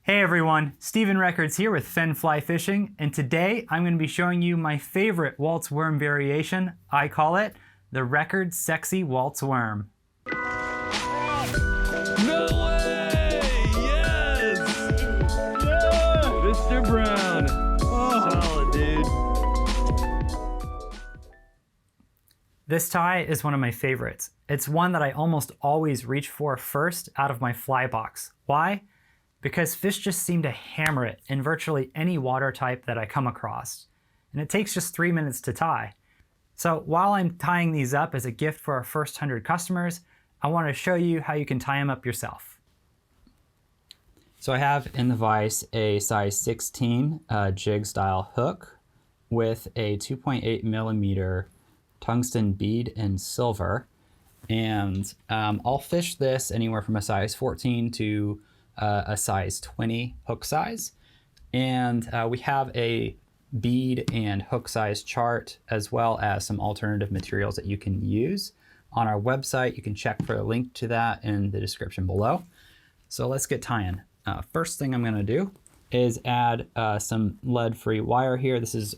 Hey everyone, Steven Records here with Fin Fly Fishing, and today I'm going to be showing you my favorite Walt's worm variation. I call it the Record Sexy Walt's worm. No way! Yes! Yeah! Mr. Brown! Oh. Solid, dude. This tie is one of my favorites. It's one that I almost always reach for first out of my fly box. Why? Because fish just seem to hammer it in virtually any water type that I come across. And it takes just 3 minutes to tie. So while I'm tying these up as a gift for our first 100 customers, I want to show you how you can tie them up yourself. So I have in the vise a size 16 jig style hook with a 2.8 millimeter tungsten bead in silver. And I'll fish this anywhere from a size 14 to a size 20 hook size. And we have a bead and hook size chart, as well as some alternative materials that you can use on our website. You can check for a link to that in the description below. So let's get tying. First thing I'm going to do is add some lead-free wire here. This is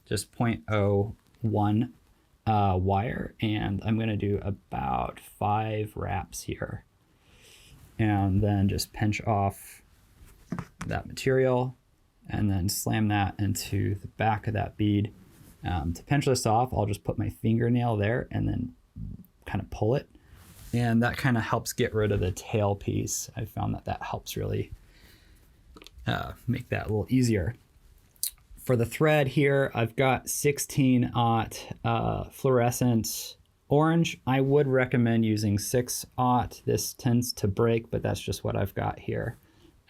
just 0.01 wire, and I'm going to do about 5 wraps here. And then just pinch off that material and then slam that into the back of that bead. To pinch this off, I'll just put my fingernail there and then kind of pull it. And that kind of helps get rid of the tail piece. I found that helps really make that a little easier. For the thread here, I've got 16-aught fluorescent orange. I would recommend using 6-aught. This tends to break, but that's just what I've got here.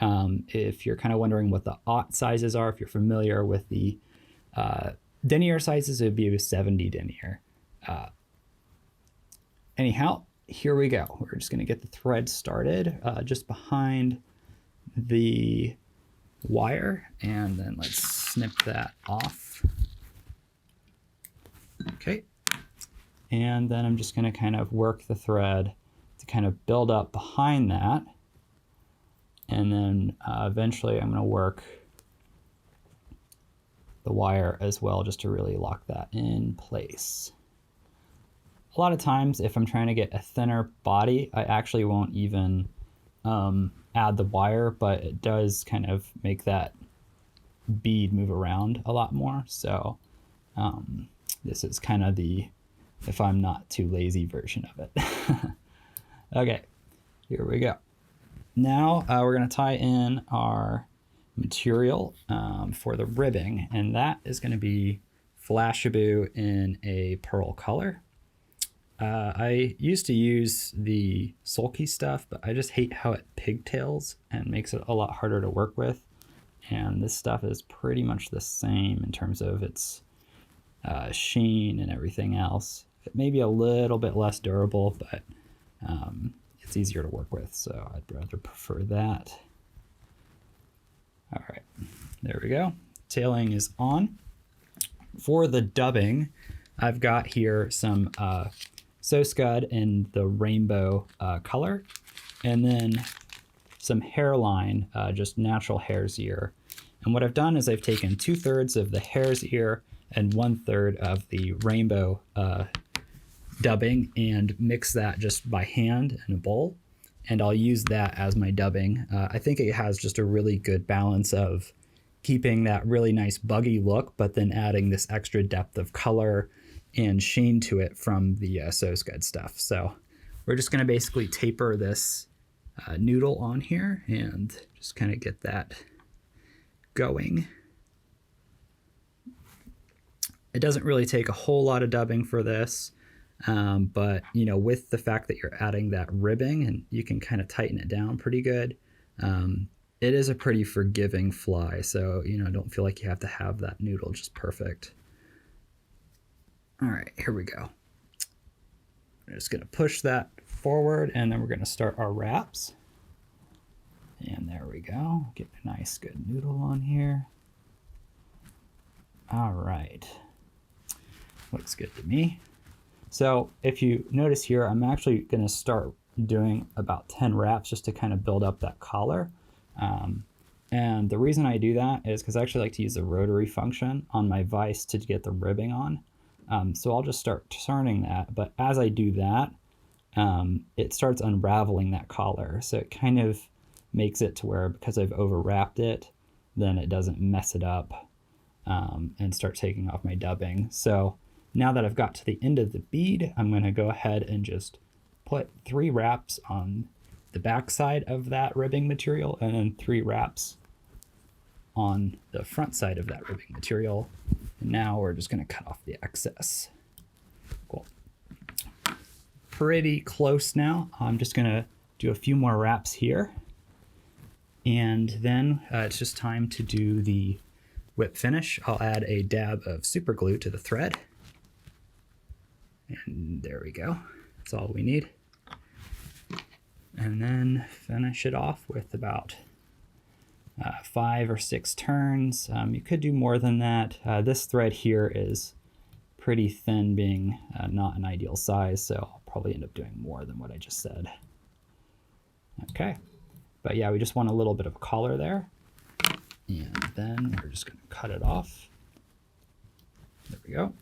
If you're kind of wondering what the aught sizes are, if you're familiar with the denier sizes, it would be a 70 denier. Anyhow, here we go. We're just going to get the thread started just behind the wire, and then let's snip that off. Okay. And then I'm just going to kind of work the thread to kind of build up behind that. And then eventually I'm going to work the wire as well, just to really lock that in place. A lot of times if I'm trying to get a thinner body, I actually won't even add the wire, but it does kind of make that bead move around a lot more. So this is kind of the if I'm not too lazy version of it. Okay, here we go. Now we're going to tie in our material for the ribbing, and that is going to be Flashabou in a pearl color. I used to use the sulky stuff, but I just hate how it pigtails and makes it a lot harder to work with. And this stuff is pretty much the same in terms of its sheen and everything else. It may be a little bit less durable, but it's easier to work with, so I'd rather prefer that. All right, there we go. Tailing is on. For the dubbing, I've got here some So Scud in the rainbow color, and then some hairline, just natural hare's ear. And what I've done is I've taken 2/3 of the hare's ear and 1/3 of the rainbow dubbing and mix that just by hand in a bowl, and I'll use that as my dubbing. I think it has just a really good balance of keeping that really nice buggy look, but then adding this extra depth of color and sheen to it from the So Scud stuff. So we're just going to basically taper this noodle on here and just kind of get that going. It doesn't really take a whole lot of dubbing for this. But you know, with the fact that you're adding that ribbing and you can kind of tighten it down pretty good, it is a pretty forgiving fly. So, you know, don't feel like you have to have that noodle just perfect. All right, here we go. I'm just going to push that forward, and then we're going to start our wraps. And there we go. Get a nice good noodle on here. All right. Looks good to me. So if you notice here, I'm actually going to start doing about 10 wraps just to kind of build up that collar. And the reason I do that is because I actually like to use the rotary function on my vise to get the ribbing on. So I'll just start turning that, but as I do that, it starts unraveling that collar. So it kind of makes it to where, because I've overwrapped it, then it doesn't mess it up and start taking off my dubbing. So now that I've got to the end of the bead, I'm going to go ahead and just put 3 wraps on the back side of that ribbing material, and then 3 wraps on the front side of that ribbing material. And now we're just going to cut off the excess. Cool. Pretty close now. I'm just going to do a few more wraps here. And then it's just time to do the whip finish. I'll add a dab of super glue to the thread. And there we go. That's all we need. And then finish it off with about 5 or 6 turns. You could do more than that. This thread here is pretty thin, being not an ideal size, so I'll probably end up doing more than what I just said. Okay, but yeah, we just want a little bit of a collar there. And then we're just going to cut it off. There we go.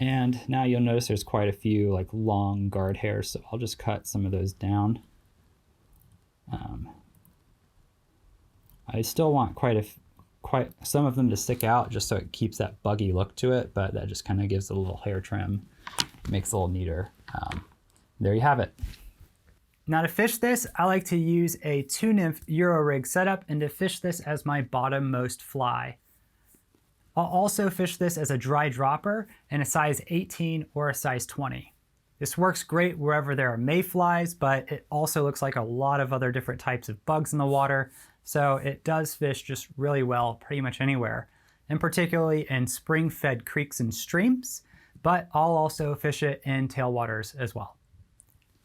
And now you'll notice there's quite a few like long guard hairs, so I'll just cut some of those down. I still want quite some of them to stick out, just so it keeps that buggy look to it, but that just kind of gives it a little hair trim, makes it a little neater. There you have it. Now to fish this, I like to use a 2-nymph Euro rig setup, and to fish this as my bottommost fly. I'll also fish this as a dry dropper in a size 18 or a size 20. This works great wherever there are mayflies, but it also looks like a lot of other different types of bugs in the water, so it does fish just really well pretty much anywhere, and particularly in spring-fed creeks and streams, but I'll also fish it in tailwaters as well.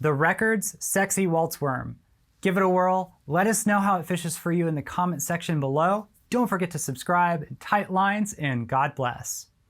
The Records Sexy Walt's Worm. Give it a whirl. Let us know how it fishes for you in the comment section below. Don't forget to subscribe. Tight lines, and God bless.